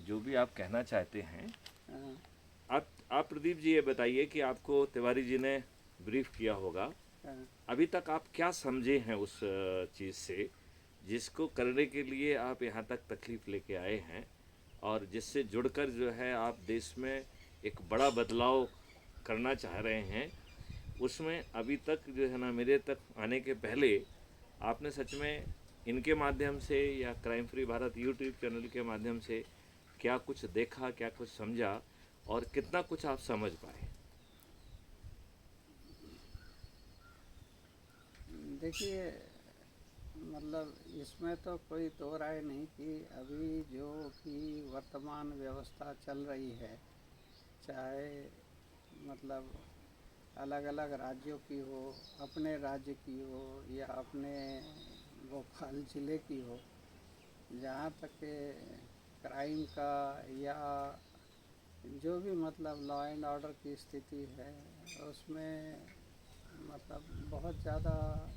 जो भी आप कहना चाहते हैं। हाँ, आप प्रदीप जी ये बताइए कि आपको तिवारी जी ने ब्रीफ किया होगा, हाँ। अभी तक आप क्या समझे हैं उस चीज़ से जिसको करने के लिए आप यहाँ तक तकलीफ़ लेके आए हैं, और जिससे जुड़कर जो है आप देश में एक बड़ा बदलाव करना चाह रहे हैं। उसमें अभी तक जो है ना, मेरे तक आने के पहले आपने सच में इनके माध्यम से या crime free Bharat YouTube channel के माध्यम से क्या कुछ देखा, क्या कुछ समझा, और कितना कुछ आप समझ पाए? देखिए, मतलब इसमें तो कोई दो राय नहीं कि अभी जो कि वर्तमान व्यवस्था चल रही है, चाहे मतलब अलग अलग राज्यों की हो, अपने राज्य की हो या अपने भोपाल ज़िले की हो, जहाँ तक के क्राइम का या जो भी मतलब लॉ एंड ऑर्डर की स्थिति है, उसमें मतलब बहुत ज़्यादा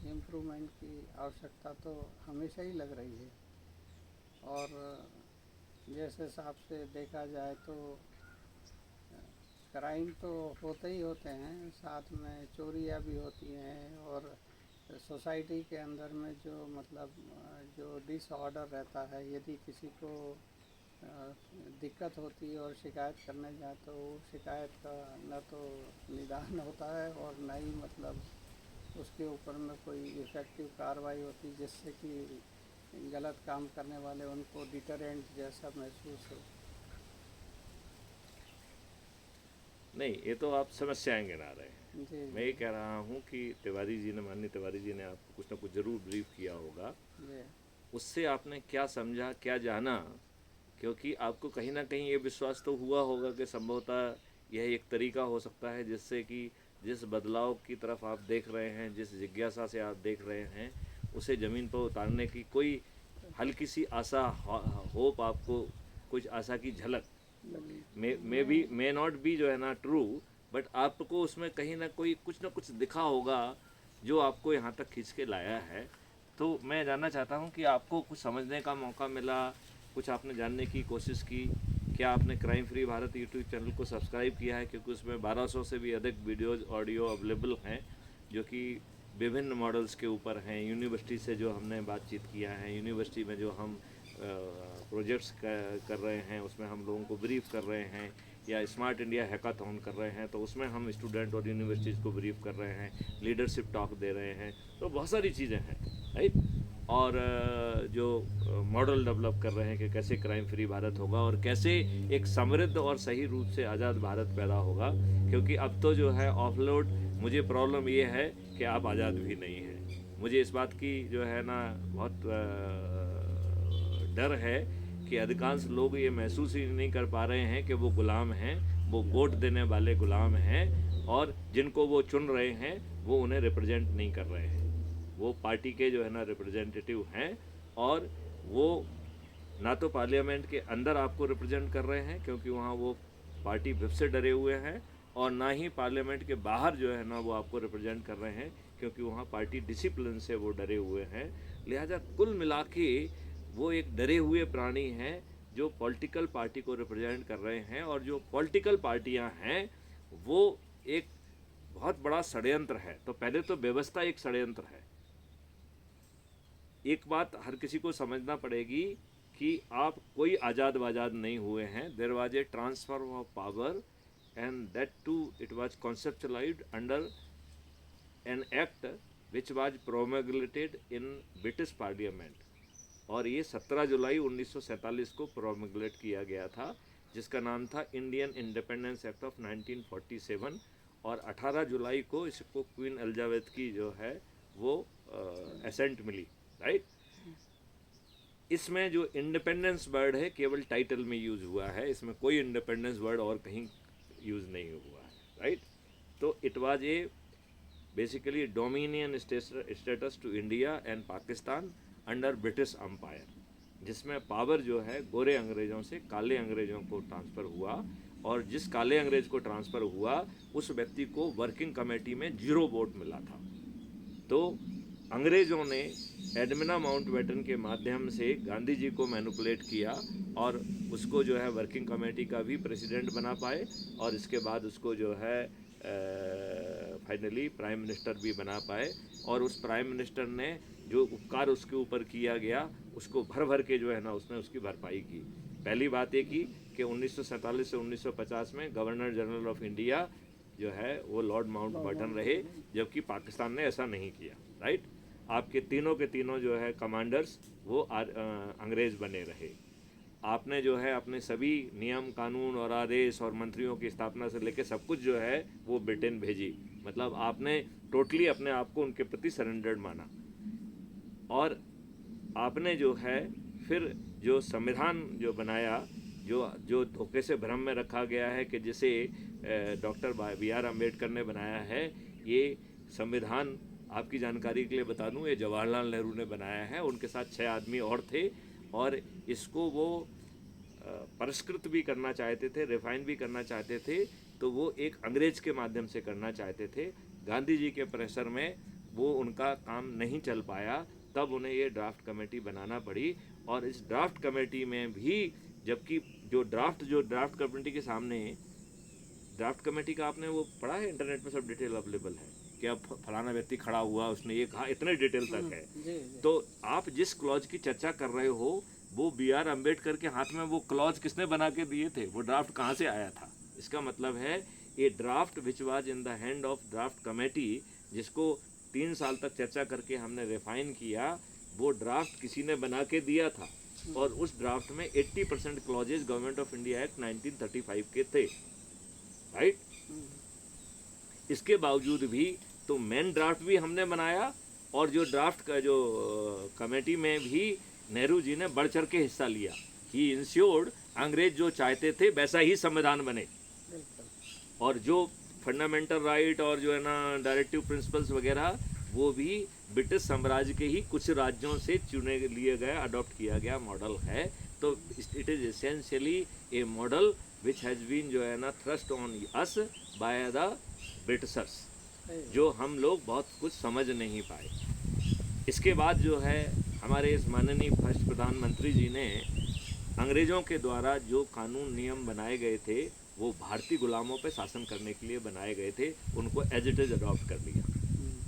इम्प्रूवमेंट की आवश्यकता तो हमेशा ही लग रही है। और जिस हिसाब से देखा जाए तो क्राइम तो होते ही होते हैं, साथ में चोरियाँ भी होती हैं, और सोसाइटी के अंदर में जो मतलब जो डिसऑर्डर रहता है, यदि किसी को दिक्कत होती है और शिकायत करने जाए तो शिकायत का न तो निदान होता है और न ही मतलब उसके ऊपर में कोई इफ़ेक्टिव कार्रवाई होती जिससे कि गलत काम करने वाले उनको डिटरेंट जैसा महसूस हो। नहीं, ये तो आप समस्याएं गिना रहे हैं। जी, मैं ये जी, कह रहा हूँ कि तिवारी जी ने, माननीय तिवारी जी ने आपको कुछ ना कुछ ज़रूर ब्रीफ किया होगा। जी। उससे आपने क्या समझा, क्या जाना? क्योंकि आपको कहीं ना कहीं ये विश्वास तो हुआ होगा कि संभवतः यह एक तरीका हो सकता है जिससे कि जिस बदलाव की तरफ आप देख रहे हैं, जिस जिज्ञासा से आप देख रहे हैं, उसे ज़मीन पर उतारने की कोई हल्की सी आशा, होप, आपको कुछ आशा की झलक, मे मैं नॉट बी जो है ना ट्रू, बट आपको उसमें कहीं ना कुछ दिखा होगा जो आपको यहाँ तक खींच के लाया है। तो मैं जानना चाहता हूँ कि आपको कुछ समझने का मौका मिला, कुछ आपने जानने की कोशिश की, क्या आपने crime free Bharat YouTube channel को सब्सक्राइब किया है? क्योंकि उसमें 1200 से भी अधिक वीडियोज़ ऑडियो अवेलेबल हैं जो कि विभिन्न मॉडल्स के ऊपर हैं। यूनिवर्सिटी से जो हमने बातचीत किया है, यूनिवर्सिटी में जो हम प्रोजेक्ट्स कर रहे हैं, उसमें हम लोगों को ब्रीफ कर रहे हैं, या स्मार्ट इंडिया हैकाथॉन कर रहे हैं तो उसमें हम स्टूडेंट और यूनिवर्सिटीज़ को ब्रीफ कर रहे हैं, लीडरशिप टॉक दे रहे हैं। तो बहुत सारी चीज़ें हैं, राइट। और जो मॉडल डेवलप कर रहे हैं कि कैसे क्राइम फ्री भारत होगा और कैसे एक समृद्ध और सही रूप से आज़ाद भारत पैदा होगा। क्योंकि अब तो जो है ऑफलोड, मुझे प्रॉब्लम ये है कि आप आज़ाद भी नहीं हैं। मुझे इस बात की जो है ना बहुत डर है कि अधिकांश लोग ये महसूस ही नहीं कर पा रहे हैं कि वो गुलाम हैं, वो वोट देने वाले गुलाम हैं, और जिनको वो चुन रहे हैं वो उन्हें रिप्रेजेंट नहीं कर रहे हैं। वो पार्टी के जो है ना रिप्रेजेंटेटिव हैं, और वो ना तो पार्लियामेंट के अंदर आपको रिप्रेजेंट कर रहे हैं क्योंकि वहाँ वो पार्टी विप से डरे हुए हैं, और ना ही पार्लियामेंट के बाहर जो है ना वो आपको रिप्रेजेंट कर रहे हैं क्योंकि वहाँ पार्टी डिसिप्लिन से वो डरे हुए हैं। लिहाजा कुल मिला के वो एक डरे हुए प्राणी हैं जो पॉलिटिकल पार्टी को रिप्रेजेंट कर रहे हैं, और जो पॉलिटिकल पार्टियां हैं वो एक बहुत बड़ा षड्यंत्र है। तो पहले तो व्यवस्था एक षड्यंत्र है। एक बात हर किसी को समझना पड़ेगी कि आप कोई आज़ाद वाजाद नहीं हुए हैं। There was a transfer of power, and that too it was conceptualised under an act which was promulgated in British parliament. और ये 17 जुलाई 1947 को प्रोमगलेट किया गया था, जिसका नाम था इंडियन इंडिपेंडेंस एक्ट ऑफ 1947। और 18 जुलाई को इसको क्वीन एलिजाबेथ की जो है वो एसेंट मिली, राइट। इसमें जो इंडिपेंडेंस वर्ड है केवल टाइटल में यूज़ हुआ है, इसमें कोई इंडिपेंडेंस वर्ड और कहीं यूज़ नहीं हुआ है, राइट। तो it was a basically dominion status to India and Pakistan under British empire, जिसमें पावर जो है गोरे अंग्रेज़ों से काले अंग्रेज़ों को ट्रांसफ़र हुआ, और जिस काले अंग्रेज़ को ट्रांसफ़र हुआ उस व्यक्ति को वर्किंग कमेटी में 0 वोट मिला था। तो अंग्रेज़ों ने एडमिना माउंटबेटन के माध्यम से गांधी जी को मैनिपुलेट किया और उसको जो है वर्किंग कमेटी का भी प्रेसिडेंट बना पाए और इसके बाद उसको जो है फाइनली प्राइम मिनिस्टर भी बना पाए। और उस प्राइम मिनिस्टर ने जो उपकार उसके ऊपर किया गया उसको भर भर के जो है ना उसने उसकी भरपाई की। पहली बात ये की कि 1947 से 1950 में गवर्नर जनरल ऑफ इंडिया जो है वो लॉर्ड माउंटबेटन रहे, जबकि पाकिस्तान ने ऐसा नहीं किया। राइट, आपके तीनों के तीनों जो है कमांडर्स वो अंग्रेज़ बने रहे। आपने जो है अपने सभी नियम कानून और आदेश और मंत्रियों की स्थापना से लेकर सब कुछ जो है वो ब्रिटेन भेजी। मतलब आपने टोटली अपने आप को उनके प्रति सरेंडर्ड माना। और आपने जो है फिर जो संविधान जो बनाया, जो जो धोखे से भ्रम में रखा गया है कि जिसे डॉक्टर बी.आर. अम्बेडकर ने बनाया है, ये संविधान आपकी जानकारी के लिए बता दूं, ये जवाहरलाल नेहरू ने बनाया है। उनके साथ 6 आदमी और थे और इसको वो परिष्कृत भी करना चाहते थे, रिफाइन भी करना चाहते थे, तो वो एक अंग्रेज़ के माध्यम से करना चाहते थे। गांधी जी के प्रेशर में वो उनका काम नहीं चल पाया, तब उन्हें ये ड्राफ्ट कमेटी बनाना पड़ी। और इस ड्राफ्ट कमेटी में भी, जबकि जो ड्राफ्ट कमेटी के सामने, ड्राफ्ट कमेटी का आपने वो पढ़ा है, इंटरनेट में सब डिटेल अवेलेबल है कि अब फलाना व्यक्ति खड़ा हुआ, उसने ये कहा, इतने डिटेल तक है। जी, जी। तो आप जिस क्लॉज की चर्चा कर रहे हो वो बी.आर. अम्बेडकर के हाथ में वो क्लॉज किसने बना के दिए थे, वो ड्राफ्ट कहाँ से आया था? इसका मतलब है ये draft which was in the hand of draft committee, जिसको 3 साल तक चर्चा करके हमने रिफाइन किया, वो ड्राफ्ट किसी ने बना के दिया था। और उस ड्राफ्ट में 80% clauses government of India act 1935 के थे। राइट, इसके बावजूद भी तो मेन ड्राफ्ट भी हमने बनाया और जो ड्राफ्ट का जो कमेटी में भी नेहरू जी ने बढ़ चढ़ के हिस्सा लिया। ही इंश्योर्ड अंग्रेज जो चाहते थे वैसा ही संविधान बने, बिल्कुल। और जो फंडामेंटल राइट और जो है ना डायरेक्टिव प्रिंसिपल्स वगैरह, वो भी ब्रिटिश साम्राज्य के ही कुछ राज्यों से चुने लिए गए, अडॉप्ट किया गया मॉडल है। तो it is essentially a model which has been जो है ना thrust on us by the Britishers, जो हम लोग बहुत कुछ समझ नहीं पाए। इसके बाद जो है हमारे इस माननीय फर्स्ट प्रधानमंत्री जी ने अंग्रेज़ों के द्वारा जो कानून नियम बनाए गए थे वो भारतीय गुलामों पर शासन करने के लिए बनाए गए थे, उनको एज इट इज़ अडॉप्ट कर लिया।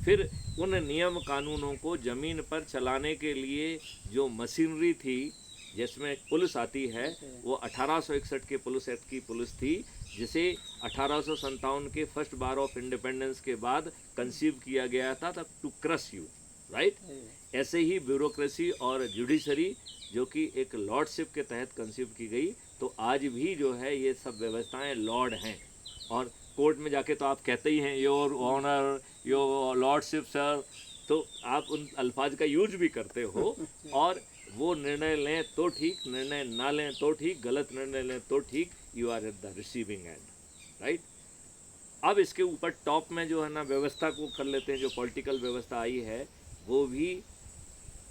फिर उन नियम कानूनों को ज़मीन पर चलाने के लिए जो मशीनरी थी जिसमें पुलिस आती है, वो 1861 के पुलिस एक्ट की पुलिस थी, जिसे 1857 के फर्स्ट बार ऑफ इंडिपेंडेंस के बाद कंसीव किया गया था टू क्रश यू। राइट, ऐसे ही ब्यूरोक्रेसी और जुडिशरी जो कि एक लॉर्डशिप के तहत कंसीव की गई, तो आज भी जो है ये सब व्यवस्थाएं लॉर्ड हैं। और कोर्ट में जाके तो आप कहते ही हैं your honour, your lordship sir, तो आप उन अल्फाज का यूज भी करते हो। और वो निर्णय लें तो ठीक, निर्णय ना लें तो ठीक, गलत निर्णय लें तो ठीक, you are at the receiving end. Right, अब इसके ऊपर टॉप में जो है ना व्यवस्था को कर लेते हैं, जो पॉलिटिकल व्यवस्था आई है वो भी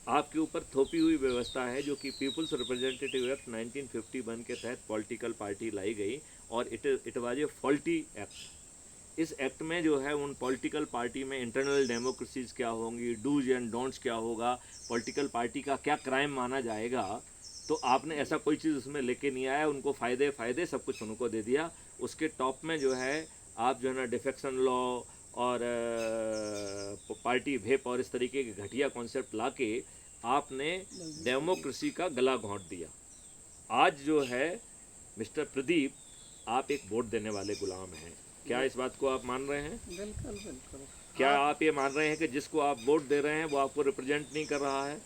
आपके ऊपर थोपी हुई व्यवस्था है, जो कि पीपल्स रिप्रेजेंटेटिव एक्ट 1951 के तहत पॉलिटिकल पार्टी लाई गई, और it was A faulty act. इस एक्ट में जो है उन पॉलिटिकल पार्टी में इंटरनल डेमोक्रेसीज क्या होंगी, डूज एंड डोंट्स क्या होगा, पॉलिटिकल पार्टी का क्या क्राइम माना जाएगा, तो आपने ऐसा कोई चीज़ उसमें लेके नहीं आया। उनको फ़ायदे सब कुछ उनको दे दिया। उसके टॉप में जो है आप जो है ना डिफेक्शन लॉ और पार्टी भेप और इस तरीके के घटिया कॉन्सेप्ट लाके आपने डेमोक्रेसी का गला घोंट दिया। आज जो है मिस्टर प्रदीप, आप एक वोट देने वाले गुलाम हैं। क्या इस बात को आप मान रहे हैं? बिल्कुल बिल्कुल। क्या आप ये मान रहे हैं कि जिसको आप वोट दे रहे हैं वो आपको रिप्रेजेंट नहीं कर रहा है?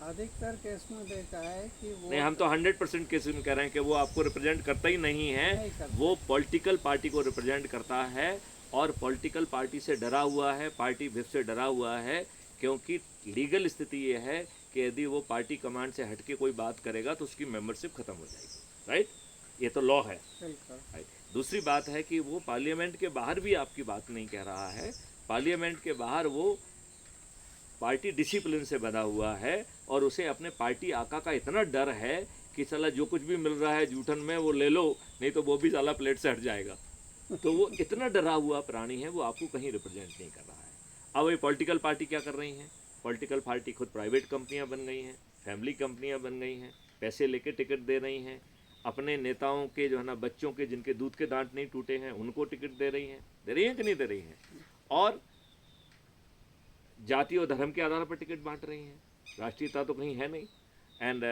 अधिकतर केस में देखा है कि वो नहीं, हम तो 100% केस में कह रहे हैं कि वो आपको रिप्रेजेंट करता ही नहीं है। नहीं करता। वो पॉलिटिकल पार्टी को रिप्रेजेंट करता है, और पॉलिटिकल पार्टी से डरा हुआ है, पार्टी विप से डरा हुआ है, क्योंकि लीगल स्थिति ये है कि यदि वो पार्टी कमांड से हटके कोई बात करेगा तो उसकी मेंबरशिप खत्म हो जाएगी। राइट, ये तो लॉ है। बिल्कुल। राइट, दूसरी बात है कि वो पार्लियामेंट के बाहर भी आपकी बात नहीं कह रहा है। पार्लियामेंट के बाहर वो पार्टी डिसिप्लिन से बना हुआ है, और उसे अपने पार्टी आका का इतना डर है कि साला जो कुछ भी मिल रहा है जूठन में वो ले लो, नहीं तो वो भी साला प्लेट से हट जाएगा। तो वो इतना डरा हुआ प्राणी है, वो आपको कहीं रिप्रेजेंट नहीं कर रहा है। अब ये पॉलिटिकल पार्टी क्या कर रही हैं? पॉलिटिकल पार्टी खुद प्राइवेट कंपनियां बन गई हैं, फैमिली कंपनियां बन गई हैं, पैसे लेके टिकट दे रही हैं, अपने नेताओं के जो है ना बच्चों के जिनके दूध के दांत नहीं टूटे हैं उनको टिकट दे रही हैं कि नहीं दे रही हैं, और जाति और धर्म के आधार पर टिकट बांट रही हैं, राष्ट्रीयता तो कहीं है नहीं। एंड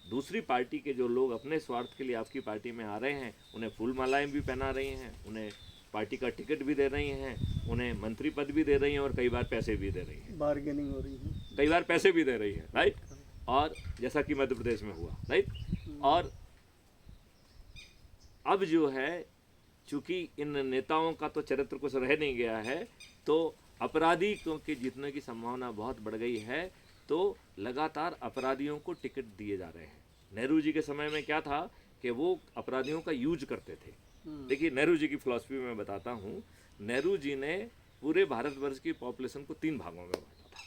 दूसरी पार्टी के जो लोग अपने स्वार्थ के लिए आपकी पार्टी में आ रहे हैं उन्हें फूल मालाएं भी पहना रही हैं, उन्हें पार्टी का टिकट भी दे रही हैं, उन्हें मंत्री पद भी दे रही हैं, और कई बार पैसे भी दे रही हैं, बार्गेनिंग हो रही है, कई बार पैसे भी दे रही है, राइट। और जैसा कि मध्य प्रदेश में हुआ, राइट। और अब जो है चूंकि इन नेताओं का तो चरित्र कुछ रह नहीं गया है, तो अपराधी के जीतने की संभावना बहुत बढ़ गई है, तो लगातार अपराधियों को टिकट दिए जा रहे हैं। नेहरू जी के समय में क्या था कि वो अपराधियों का यूज करते थे। देखिए नेहरू जी की फिलॉसफी में बताता हूँ, नेहरू जी ने पूरे भारतवर्ष की पॉपुलेशन को 3 भागों में बांटा था।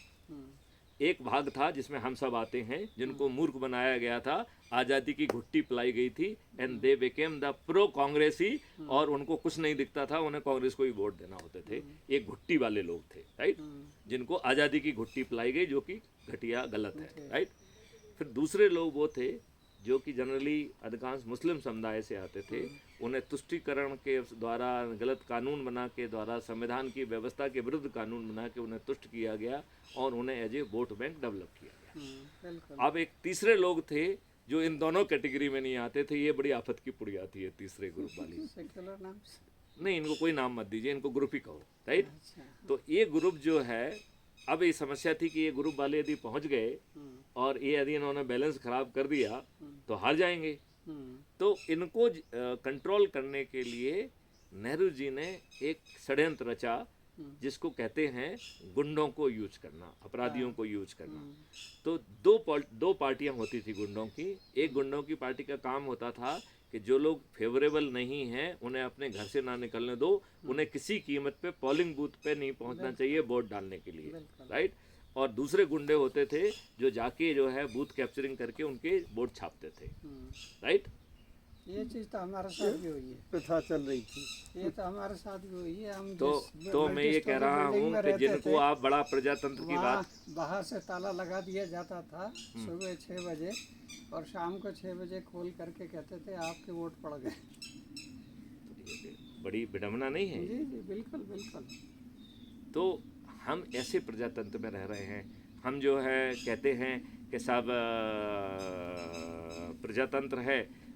एक भाग था जिसमें हम सब आते हैं, जिनको मूर्ख बनाया गया था, आज़ादी की घुट्टी पिलाई गई थी, and they became the pro कांग्रेसी, और उनको कुछ नहीं दिखता था, उन्हें कांग्रेस को ही वोट देना होते थे। एक घुट्टी वाले लोग थे, राइट, जिनको आज़ादी की घुट्टी पिलाई गई, जो कि घटिया गलत है, राइट। फिर दूसरे लोग वो थे जो कि जनरली अधिकांश मुस्लिम समुदाय से आते थे, उन्हें तुष्टीकरण के द्वारा, गलत कानून बना के द्वारा, संविधान की व्यवस्था के विरुद्ध कानून बना के उन्हें तुष्ट किया गया और उन्हें as a vote bank develop किया गया। अब एक तीसरे लोग थे जो इन दोनों कैटेगरी में नहीं आते थे, ये बड़ी आफत की पुड़ी आती है तीसरे ग्रुप वाली। सेक्युलर नाम नहीं, इनको कोई नाम मत दीजिए, इनको ग्रुप ही कहो, राइट। तो ये ग्रुप जो है, अब ये समस्या थी कि ये ग्रुप वाले यदि पहुंच गए और ये यदि इन्होंने बैलेंस खराब कर दिया तो हार जाएंगे। तो इनको कंट्रोल करने के लिए नेहरू जी ने एक षड्यंत्र रचा, जिसको कहते हैं गुंडों को यूज करना, अपराधियों को यूज करना। तो दो पार्टियां होती थी गुंडों की। एक गुंडों की पार्टी का काम होता था कि जो लोग फेवरेबल नहीं हैं उन्हें अपने घर से ना निकलने दो, उन्हें किसी कीमत पे पोलिंग बूथ पे नहीं पहुंचना चाहिए वोट डालने के लिए, राइट। और दूसरे गुंडे होते थे जो जाके जो है बूथ कैप्चरिंग करके उनके वोट छापते थे, राइट। ये चीज़ तो हमारे साथ भी हुई है, प्रथा चल रही थी, ये तो हमारे साथ भी हुई है। हम तो मैं ये कह रहा हूँ कि जिनको आप बड़ा प्रजातंत्र की बात, बाहर से ताला लगा दिया जाता था सुबह 6 बजे, और शाम को 6 बजे खोल करके कहते थे आपके वोट पड़ गए। बड़ी विडम्बना नहीं है? जी जी, बिल्कुल बिल्कुल। तो हम ऐसे प्रजातंत्र में रह रहे हैं। हम जो है कहते हैं कि साहब प्रजातंत्र है,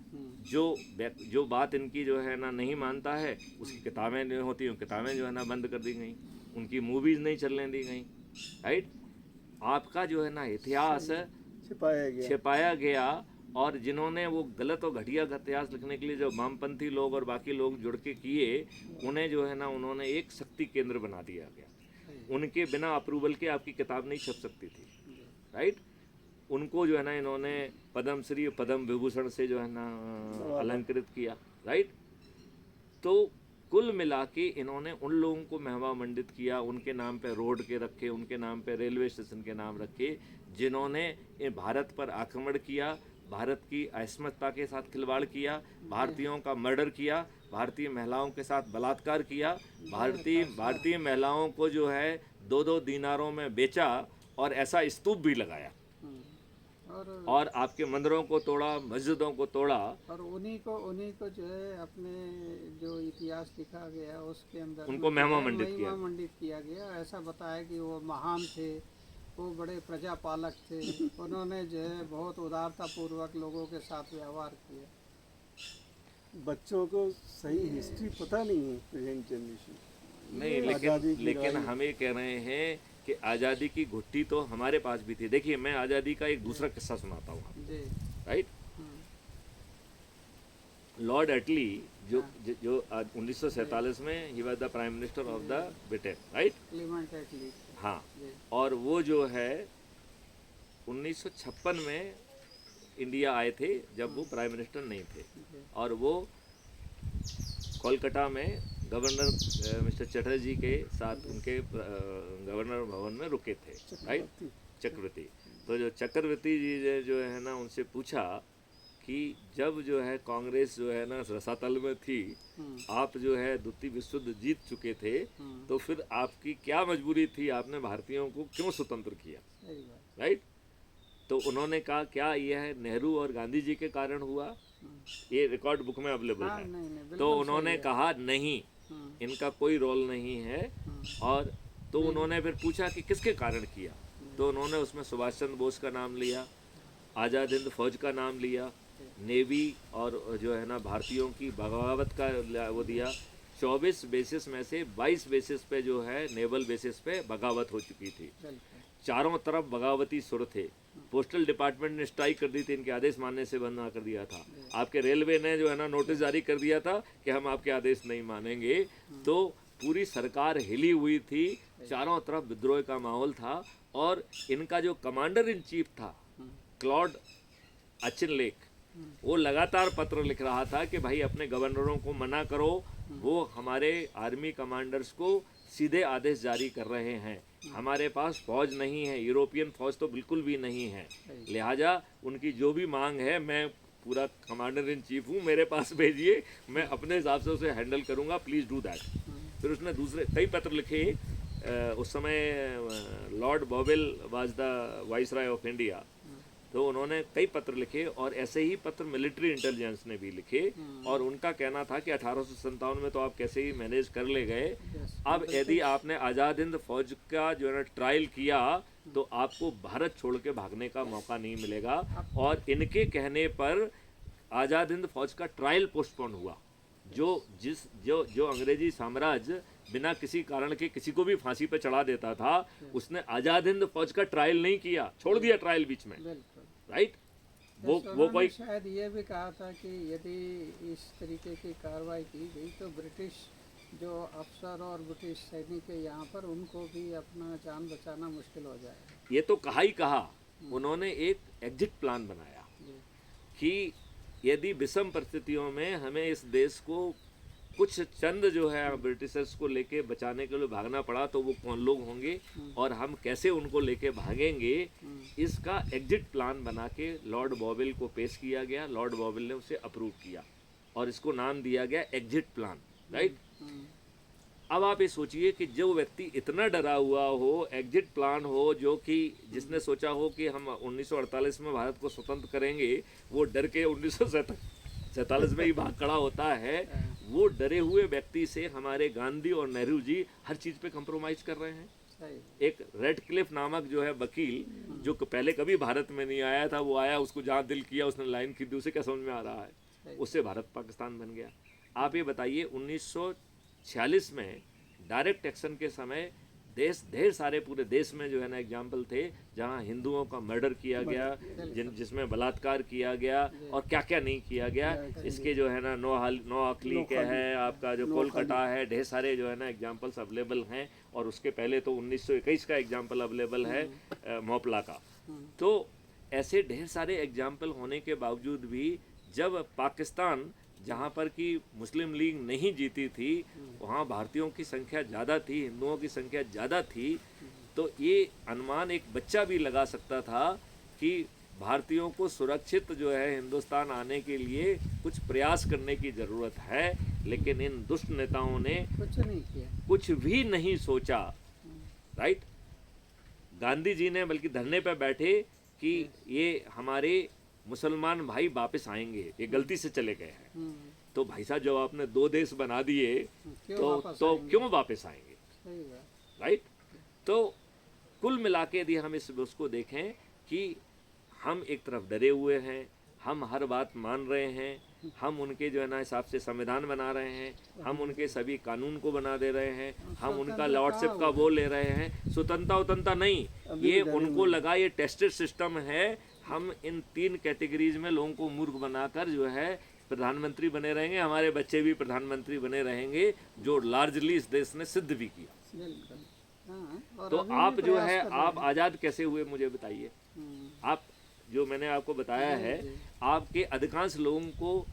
जो बात इनकी जो है ना नहीं मानता है, उसकी किताबें जो होती हैं किताबें जो है ना बंद कर दी गई, उनकी मूवीज़ नहीं चलने दी गई, राइट। आपका जो है ना इतिहास छिपाया गया, और जिन्होंने वो गलत और घटिया इतिहास लिखने के लिए जो वामपंथी लोग और बाकी लोग जुड़ के किए, उन्हें जो है ना उन्होंने एक शक्ति केंद्र बना दिया गया। उनके बिना अप्रूवल के आपकी किताब नहीं छप सकती थी, राइट। उनको जो है ना इन्होंने पद्मश्री और पद्म विभूषण से जो है ना अलंकृत किया, राइट। तो कुल मिला के इन्होंने उन लोगों को महिमा मंडित किया, उनके नाम पे रोड के रखे, उनके नाम पे रेलवे स्टेशन के नाम रखे, जिन्होंने भारत पर आक्रमण किया, भारत की अस्मिता के साथ खिलवाड़ किया, भारतीयों का मर्डर किया, भारतीय महिलाओं के साथ बलात्कार किया, भारतीय महिलाओं को जो है 2-2 दीनारों में बेचा, और ऐसा स्तूप भी लगाया, और आपके मंदिरों को तोड़ा, मस्जिदों को तोड़ा। और उन्हीं को जो है अपने जो इतिहास लिखा गया उसके अंदर उनको महिमा मंडित किया गया। ऐसा बताया कि वो महान थे, वो बड़े प्रजापालक थे, उन्होंने जो है बहुत उदारता पूर्वक लोगों के साथ व्यवहार किया। बच्चों को सही हिस्ट्री पता नहीं है प्रेजेंट जनरेशन नहीं, लेकिन हम ये कह रहे हैं कि आज़ादी की घुट्टी तो हमारे पास भी थी। देखिए, मैं आज़ादी का एक दूसरा किस्सा सुनाता हूँ आपको, राइट। लॉर्ड एटली जो 1947 में ही was the prime minister of the Britain, right, Clement Attlee, हाँ। और वो जो है 1956 में इंडिया आए थे, जब वो प्राइम मिनिस्टर नहीं थे, और वो कोलकाता में गवर्नर मिस्टर चटर्जी के साथ उनके गवर्नर भवन में रुके थे, राइट, चक्रवर्ती। तो जो चक्रवर्ती जी जो है ना उनसे पूछा कि जब जो है कांग्रेस जो है ना रसातल में थी, आप जो है द्वितीय विश्व युद्ध जीत चुके थे, तो फिर आपकी क्या मजबूरी थी, आपने भारतीयों को क्यों स्वतंत्र किया, सही बात। राइट? तो उन्होंने कहा क्या यह नेहरू और गांधी जी के कारण हुआ? ये रिकॉर्ड बुक में अवेलेबल हाँ, है। नहीं नहीं तो बिल्कुल उन्होंने सही है। कहा नहीं, इनका कोई रोल नहीं है। और तो उन्होंने फिर पूछा कि किसके कारण किया, तो उन्होंने उसमें सुभाष चंद्र बोस का नाम लिया, आज़ाद हिंद फौज का नाम लिया, नेवी और जो है ना भारतीयों की बगावत का वो दिया। 24 बेसिस में से 22 बेसिस पे जो है नेवल बेसिस पे बगावत हो चुकी थी। बिल्कुल। चारों तरफ बगावती सुर थे। पोस्टल डिपार्टमेंट ने स्ट्राइक कर दी थी, इनके आदेश मानने से बंद कर दिया था। आपके रेलवे ने जो है ना नोटिस जारी कर दिया था कि हम आपके आदेश नहीं मानेंगे। तो पूरी सरकार हिली हुई थी, चारों तरफ विद्रोह का माहौल था। और इनका जो कमांडर इन चीफ था क्लॉड अचिनलेक, वो लगातार पत्र लिख रहा था कि भाई अपने गवर्नरों को मना करो, वो हमारे आर्मी कमांडर्स को सीधे आदेश जारी कर रहे हैं, हमारे पास फौज नहीं है, यूरोपियन फौज तो बिल्कुल भी नहीं है, लिहाजा उनकी जो भी मांग है, मैं पूरा कमांडर इन चीफ हूँ, मेरे पास भेजिए, मैं अपने हिसाब से उसे हैंडल करूँगा, प्लीज़ डू दैट। फिर उसने दूसरे कई पत्र लिखे। उस समय lord Wavell was the viceroy of India, तो उन्होंने कई पत्र लिखे और ऐसे ही पत्र मिलिट्री इंटेलिजेंस ने भी लिखे। और उनका कहना था कि 1857 में तो आप कैसे ही मैनेज कर ले गए, अब यदि आपने आज़ाद हिंद फौज का जो है ना ट्रायल किया तो आपको भारत छोड़ के भागने का मौका नहीं मिलेगा। और इनके कहने पर आज़ाद हिंद फौज का ट्रायल पोस्टपोन हुआ। जो अंग्रेजी साम्राज्य बिना किसी कारण के किसी को भी फांसी पे चढ़ा देता था, उसने आज़ाद हिंद फौज का ट्रायल नहीं किया, छोड़ दिया ट्रायल बीच में, राइट? वो कोई शायद ये भी कहा था कि यदि इस तरीके की कार्रवाई की गई तो ब्रिटिश जो अफसर और ब्रिटिश सैनिक है यहाँ पर, उनको भी अपना जान बचाना मुश्किल हो जाएगा। ये तो कहा ही कहा, उन्होंने एक एग्जिट प्लान बनाया कि यदि विषम परिस्थितियों में हमें इस देश को कुछ चंद जो है ब्रिटिशर्स को लेके बचाने के लिए भागना पड़ा, तो वो कौन लोग होंगे और हम कैसे उनको लेके भागेंगे, इसका एग्जिट प्लान बना के लॉर्ड बॉवेल को पेश किया गया। लॉर्ड बॉवेल ने उसे अप्रूव किया और इसको नाम दिया गया एग्जिट प्लान, राइट? अब आप ये सोचिए कि जो व्यक्ति इतना डरा हुआ हो, एग्जिट प्लान हो, जो कि जिसने सोचा हो कि हम 1948 में भारत को स्वतंत्र करेंगे, वो डर के 1947 में ही भाग खड़ा होता है। वो डरे हुए व्यक्ति से हमारे गांधी और नेहरू जी हर चीज़ पे कंप्रोमाइज़ कर रहे हैं। एक रेडक्लिफ नामक जो है वकील, जो पहले कभी भारत में नहीं आया था, वो आया, उसको जहाँ दिल किया उसने लाइन खरीदी, उसे क्या समझ में आ रहा है, उससे भारत पाकिस्तान बन गया। आप ये बताइए 1946 में डायरेक्ट एक्शन के समय ढेर सारे पूरे देश में जो है ना एग्जाम्पल थे जहाँ हिंदुओं का मर्डर किया गया, जिसमें बलात्कार किया गया और क्या क्या नहीं किया गया। इसके जो है ना नौ अखली के है, आपका जो कोलकाता है, ढेर सारे जो है ना एग्जाम्पल्स अवेलेबल हैं। और उसके पहले तो 1921 का एग्जाम्पल अवेलेबल है मोपला का। तो ऐसे ढेर सारे एग्जाम्पल होने के बावजूद भी जब पाकिस्तान, जहाँ पर कि मुस्लिम लीग नहीं जीती थी, वहाँ भारतीयों की संख्या ज़्यादा थी, हिंदुओं की संख्या ज़्यादा थी, तो ये अनुमान एक बच्चा भी लगा सकता था कि भारतीयों को सुरक्षित जो है हिंदुस्तान आने के लिए कुछ प्रयास करने की ज़रूरत है। लेकिन इन दुष्ट नेताओं ने कुछ नहीं किया, कुछ भी नहीं सोचा, राइट? गांधी जी ने बल्कि धरने पर बैठे कि ये हमारे मुसलमान भाई वापस आएंगे, ये गलती से चले गए हैं। तो भाई साहब जब आपने 2 देश बना दिए तो क्यों वापस आएंगे, राइट? तो कुल मिला के यदि हम इस उसको देखें कि हम एक तरफ डरे हुए हैं, हम हर बात मान रहे हैं, हम उनके जो है ना हिसाब से संविधान बना रहे हैं, हम उनके सभी कानून को बना दे रहे हैं, हम उनका लॉर्डशिप का वो ले रहे हैं। स्वतंत्रता नहीं, ये उनको लगा ये टेस्टेड सिस्टम है। हम इन 3 कैटेगरीज में लोगों को मूर्ख बनाकर जो है प्रधानमंत्री बने रहेंगे, हमारे बच्चे भी प्रधानमंत्री बने रहेंगे, जो लार्जली इस देश ने सिद्ध भी किया। तो आप जो है आप आज़ाद कैसे हुए मुझे बताइए। आप जो मैंने आपको बताया है, आपके अधिकांश लोगों को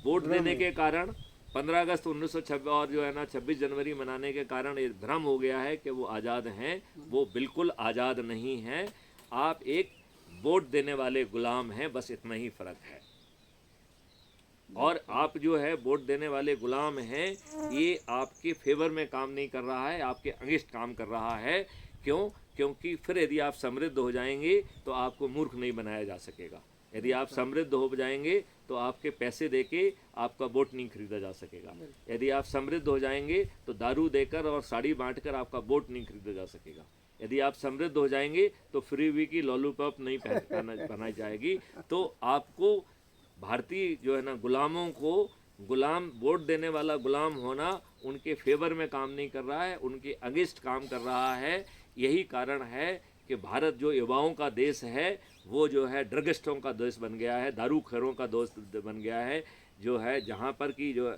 वोट देने के कारण 15 अगस्त 1926 और जो है ना 26 जनवरी मनाने के कारण ये भ्रम हो गया है कि वो आज़ाद हैं। वो बिल्कुल आज़ाद नहीं हैं। आप एक वोट देने वाले गुलाम हैं, बस इतना ही फ़र्क है। और आप जो है वोट देने वाले गुलाम हैं, ये आपके फेवर में काम नहीं कर रहा है, आपके अगेंस्ट काम कर रहा है। क्यों? क्योंकि फिर यदि आप समृद्ध हो जाएंगे तो आपको मूर्ख नहीं बनाया जा सकेगा। यदि आप समृद्ध हो जाएंगे तो आपके पैसे देके आपका वोट नहीं खरीदा जा सकेगा। यदि आप समृद्ध हो जाएंगे तो दारू देकर और साड़ी बांटकर आपका वोट नहीं खरीदा जा सकेगा। यदि आप समृद्ध हो जाएंगे तो फ्रीबी की लॉलीपॉप नहीं पहनाई जाएगी। तो आपको भारतीय जो है ना गुलामों को, गुलाम वोट देने वाला गुलाम होना उनके फेवर में काम नहीं कर रहा है, उनके अगेंस्ट काम कर रहा है। यही कारण है कि भारत जो युवाओं का देश है वो जो है ड्रगिस्टों का देश बन गया है, दारूखोरों का दोस्त बन गया है, जो है जहाँ पर कि जो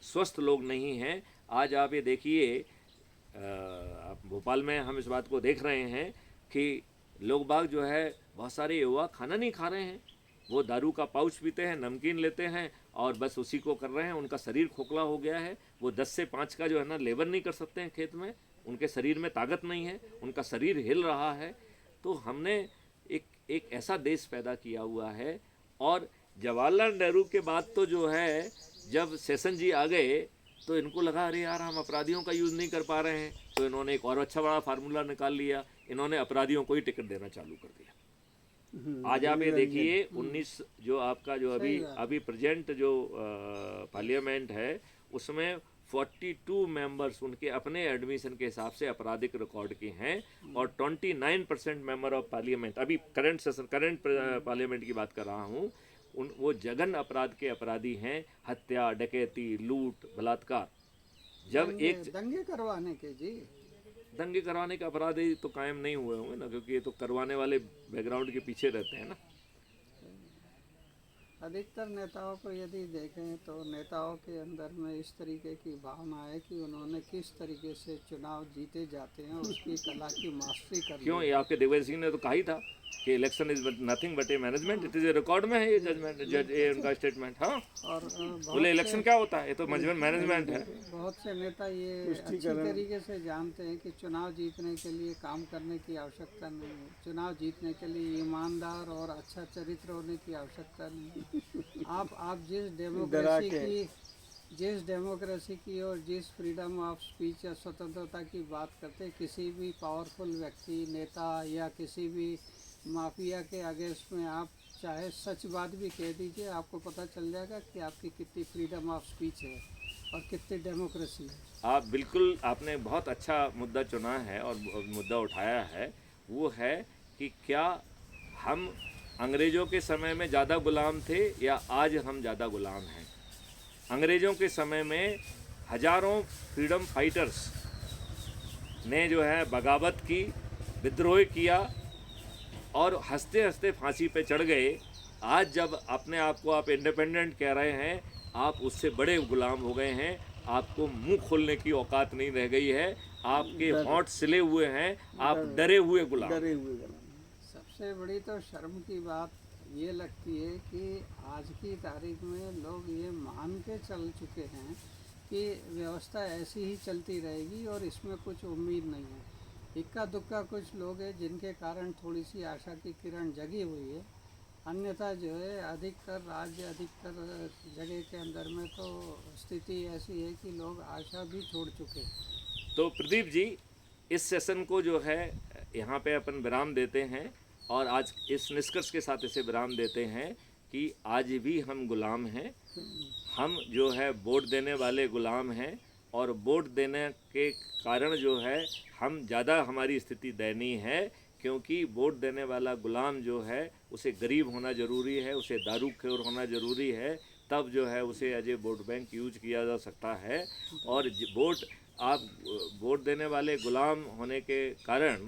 स्वस्थ लोग नहीं हैं। आज आप ये देखिए, आप भोपाल में हम इस बात को देख रहे हैं कि लोग बाग जो है, बहुत सारे युवा खाना नहीं खा रहे हैं, वो दारू का पाउच पीते हैं, नमकीन लेते हैं और बस उसी को कर रहे हैं। उनका शरीर खोखला हो गया है, वो 10 से 5 का जो है ना लेबर नहीं कर सकते हैं खेत में, उनके शरीर में ताकत नहीं है, उनका शरीर हिल रहा है। तो हमने एक ऐसा देश पैदा किया हुआ है। और जवाहरलाल नेहरू के बाद तो जो है, जब सेशन जी आ गए तो इनको लगा अरे यार हम अपराधियों का यूज़ नहीं कर पा रहे हैं, तो इन्होंने एक और अच्छा बड़ा फार्मूला निकाल लिया, इन्होंने अपराधियों को ही टिकट देना चालू कर दिया। आज आप ये देखिए 19 जो आपका जो अभी प्रेजेंट जो पार्लियामेंट है उसमें 42 मेंबर्स उनके अपने एडमिशन के हिसाब से आपराधिक रिकॉर्ड के हैं और 29% मेंबर ऑफ पार्लियामेंट, अभी करंट पार्लियामेंट की बात कर रहा हूँ, वो जघन्य अपराध के अपराधी हैं, हत्या, डकैती, लूट, बलात्कार। जब एक दंगे करवाने के जी, दंगे करवाने के अपराधी तो कायम नहीं हुए होंगे ना, क्योंकि ये तो करवाने वाले बैकग्राउंड के पीछे रहते हैं ना। अधिकतर नेताओं को यदि देखें तो नेताओं के अंदर में इस तरीके की भावना है कि उन्होंने किस तरीके से चुनाव जीते जाते हैं उसकी कला की मास्टरी कर ली। क्यों? ये आपके दिग्विजय सिंह ने तो कहा ही था कि election is nothing but A management, it is a record में है ये जजमेंट, ये उनका स्टेटमेंट। हाँ, और बोले इलेक्शन क्या होता है, ये तो मैनेजमेंट है। बहुत से नेता ये अच्छी तरीके से जानते हैं कि चुनाव जीतने के लिए काम करने की आवश्यकता नहीं है, चुनाव जीतने के लिए ईमानदार और अच्छा चरित्र होने की आवश्यकता नहीं है। आप जिस डेमोक्रेसी की और जिस फ्रीडम ऑफ स्पीच या स्वतंत्रता की बात करते हैं, किसी भी पावरफुल व्यक्ति, नेता या किसी भी माफिया के अगेंस्ट में आप चाहे सच बात भी कह दीजिए, आपको पता चल जाएगा कि आपकी कितनी फ्रीडम ऑफ स्पीच है और कितनी डेमोक्रेसी है। आप बिल्कुल, आपने बहुत अच्छा मुद्दा चुना है और मुद्दा उठाया है, वो है कि क्या हम अंग्रेज़ों के समय में ज़्यादा गुलाम थे या आज हम ज़्यादा गुलाम हैं। अंग्रेज़ों के समय में हज़ारों फ्रीडम फाइटर्स ने जो है बगावत की, विद्रोह किया और हंसते हंसते फांसी पे चढ़ गए। आज जब अपने आप को आप इंडिपेंडेंट कह रहे हैं, आप उससे बड़े गुलाम हो गए हैं, आपको मुंह खोलने की औकात नहीं रह गई है, आपके होंठ सिले हुए हैं, आप डरे हुए गुलाम। सबसे बड़ी तो शर्म की बात ये लगती है कि आज की तारीख में लोग ये मान के चल चुके हैं कि व्यवस्था ऐसी ही चलती रहेगी और इसमें कुछ उम्मीद नहीं है। इक्का दुक्का कुछ लोग हैं जिनके कारण थोड़ी सी आशा की किरण जगी हुई है, अन्यथा जो है अधिकतर जगह के अंदर में तो स्थिति ऐसी है कि लोग आशा भी छोड़ चुके हैं। तो प्रदीप जी, इस सेशन को जो है यहाँ पे अपन विराम देते हैं और आज इस निष्कर्ष के साथ इसे विराम देते हैं कि आज भी हम गुलाम हैं। हम जो है वोट देने वाले गुलाम हैं और वोट देने के कारण जो है हम ज़्यादा, हमारी स्थिति दयनीय है, क्योंकि वोट देने वाला गुलाम जो है उसे गरीब होना ज़रूरी है, उसे दारूखोर होना ज़रूरी है, तब जो है उसे as a vote bank use किया जा सकता है। और वोट देने वाले गुलाम होने के कारण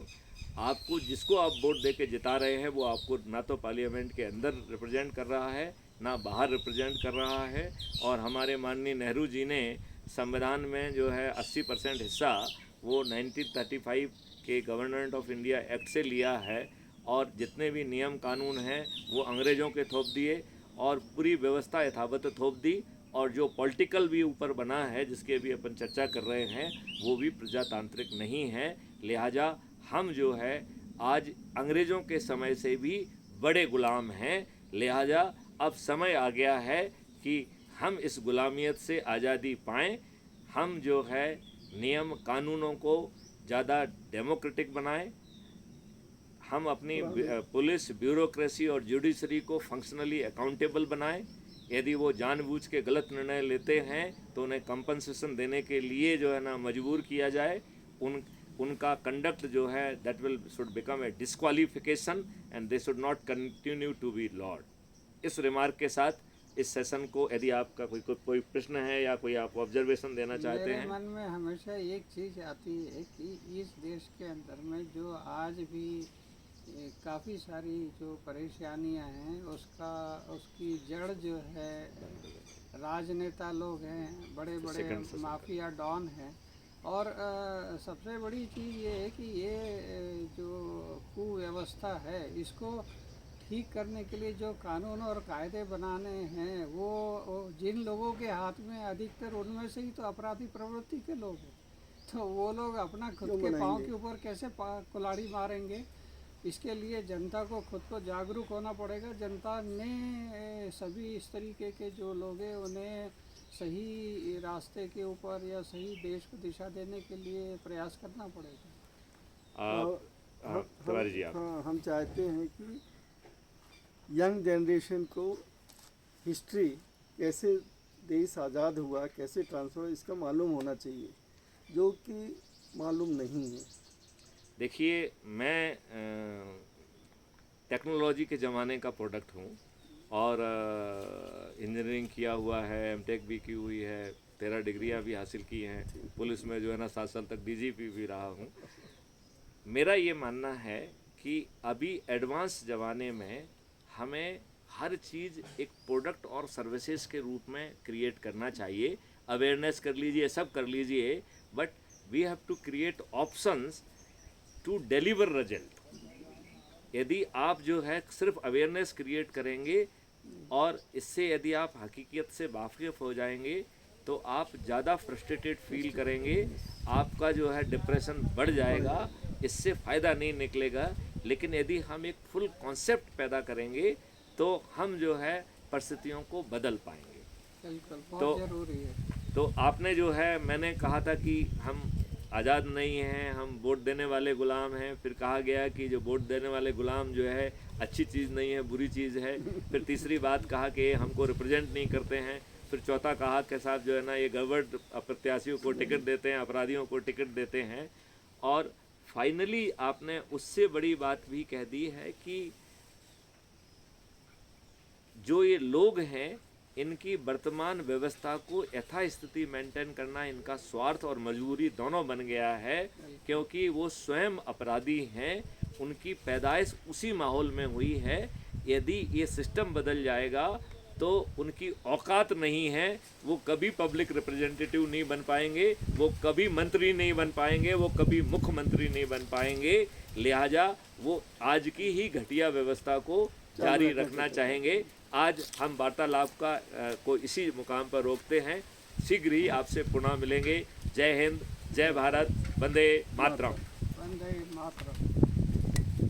आपको, जिसको आप वोट दे के जिता रहे हैं, वो आपको ना तो पार्लियामेंट के अंदर रिप्रेजेंट कर रहा है, ना बाहर रिप्रेजेंट कर रहा है। और हमारे माननीय नेहरू जी ने संविधान में जो है 80% हिस्सा वो 1935 के गवर्नमेंट ऑफ इंडिया एक्ट से लिया है और जितने भी नियम कानून हैं वो अंग्रेज़ों के थोप दिए और पूरी व्यवस्था यथावत थोप दी। और जो पॉलिटिकल भी ऊपर बना है, जिसके भी अपन चर्चा कर रहे हैं, वो भी प्रजातांत्रिक नहीं है। लिहाजा हम जो है आज अंग्रेज़ों के समय से भी बड़े गुलाम हैं। लिहाजा अब समय आ गया है कि हम इस गुलामियत से आज़ादी पाएँ, हम जो है नियम कानूनों को ज़्यादा डेमोक्रेटिक बनाएं, हम अपनी पुलिस, ब्यूरोक्रेसी और जुडिशरी को फंक्शनली अकाउंटेबल बनाएं। यदि वो जानबूझ के गलत निर्णय लेते हैं तो उन्हें कंपनसेशन देने के लिए जो है ना मजबूर किया जाए। उनका कंडक्ट जो है that will should become a disqualification and they should not continue to be lord. इस रिमार्क के साथ इस सेशन को, यदि आपका कोई प्रश्न है या कोई आप ऑब्जर्वेशन देना चाहते मेरे हैं। मन में हमेशा एक चीज़ आती है कि इस देश के अंदर में जो आज भी काफ़ी सारी जो परेशानियां हैं उसकी जड़ जो है राजनेता लोग हैं, बड़े बड़े माफिया डॉन हैं। और सबसे बड़ी चीज़ ये है कि ये जो कुव्यवस्था है इसको ठीक करने के लिए जो कानून और कायदे बनाने हैं वो जिन लोगों के हाथ में अधिकतर उनमें से ही तो अपराधी प्रवृत्ति के लोग हैं, तो वो लोग अपना खुद के पाँव के ऊपर कैसे कुल्हाड़ी मारेंगे। इसके लिए जनता को खुद को जागरूक होना पड़ेगा। जनता ने सभी इस तरीके के जो लोग हैं उन्हें सही रास्ते के ऊपर या सही देश को दिशा देने के लिए प्रयास करना पड़ेगा। तिवारी जी, आप? हाँ, हम चाहते हैं कि यंग जनरेशन को हिस्ट्री, कैसे देश आज़ाद हुआ, कैसे ट्रांसफर, इसका मालूम होना चाहिए, जो कि मालूम नहीं है। देखिए, मैं टेक्नोलॉजी के ज़माने का प्रोडक्ट हूँ और इंजीनियरिंग किया हुआ है, एमटेक भी की हुई है, 13 डिग्रियाँ भी हासिल की हैं, पुलिस में जो है ना 7 साल तक डीजीपी भी रहा हूँ। मेरा ये मानना है कि अभी एडवांस ज़माने में हमें हर चीज़ एक प्रोडक्ट और सर्विसेज के रूप में क्रिएट करना चाहिए। अवेयरनेस कर लीजिए, सब कर लीजिए, but we have to create options to deliver result. यदि आप जो है सिर्फ अवेयरनेस क्रिएट करेंगे और इससे यदि आप हकीकत से वाकिफ़ हो जाएंगे तो आप ज़्यादा फ्रस्ट्रेटेड फील करेंगे, आपका जो है डिप्रेशन बढ़ जाएगा, इससे फ़ायदा नहीं निकलेगा। लेकिन यदि हम एक फुल कॉन्सेप्ट पैदा करेंगे तो हम जो है परिस्थितियों को बदल पाएंगे। बिल्कुल, बहुत ज़रूरी है। तो आपने जो है, मैंने कहा था कि हम आज़ाद नहीं हैं, हम वोट देने वाले गुलाम हैं। फिर कहा गया कि जो वोट देने वाले गुलाम जो है अच्छी चीज़ नहीं है, बुरी चीज़ है। फिर तीसरी बात कहा कि हमको रिप्रेजेंट नहीं करते हैं। फिर चौथा कहा कि साहब जो है ना ये गवर्नमेंट प्रत्याशियों को टिकट देते हैं, अपराधियों को टिकट देते हैं। और फाइनली आपने उससे बड़ी बात भी कह दी है कि जो ये लोग हैं इनकी वर्तमान व्यवस्था को यथास्थिति मेंटेन करना इनका स्वार्थ और मजबूरी दोनों बन गया है, क्योंकि वो स्वयं अपराधी हैं, उनकी पैदाइश उसी माहौल में हुई है। यदि ये सिस्टम बदल जाएगा तो उनकी औकात नहीं है, वो कभी पब्लिक रिप्रेजेंटेटिव नहीं बन पाएंगे, वो कभी मंत्री नहीं बन पाएंगे, वो कभी मुख्यमंत्री नहीं बन पाएंगे। लिहाजा वो आज की ही घटिया व्यवस्था को जारी रखना चाहेंगे। आज हम वार्तालाप को इसी मुकाम पर रोकते हैं। शीघ्र ही आपसे पुनः मिलेंगे। जय हिंद, जय भारत, वंदे मातरम। वंदे मातरम।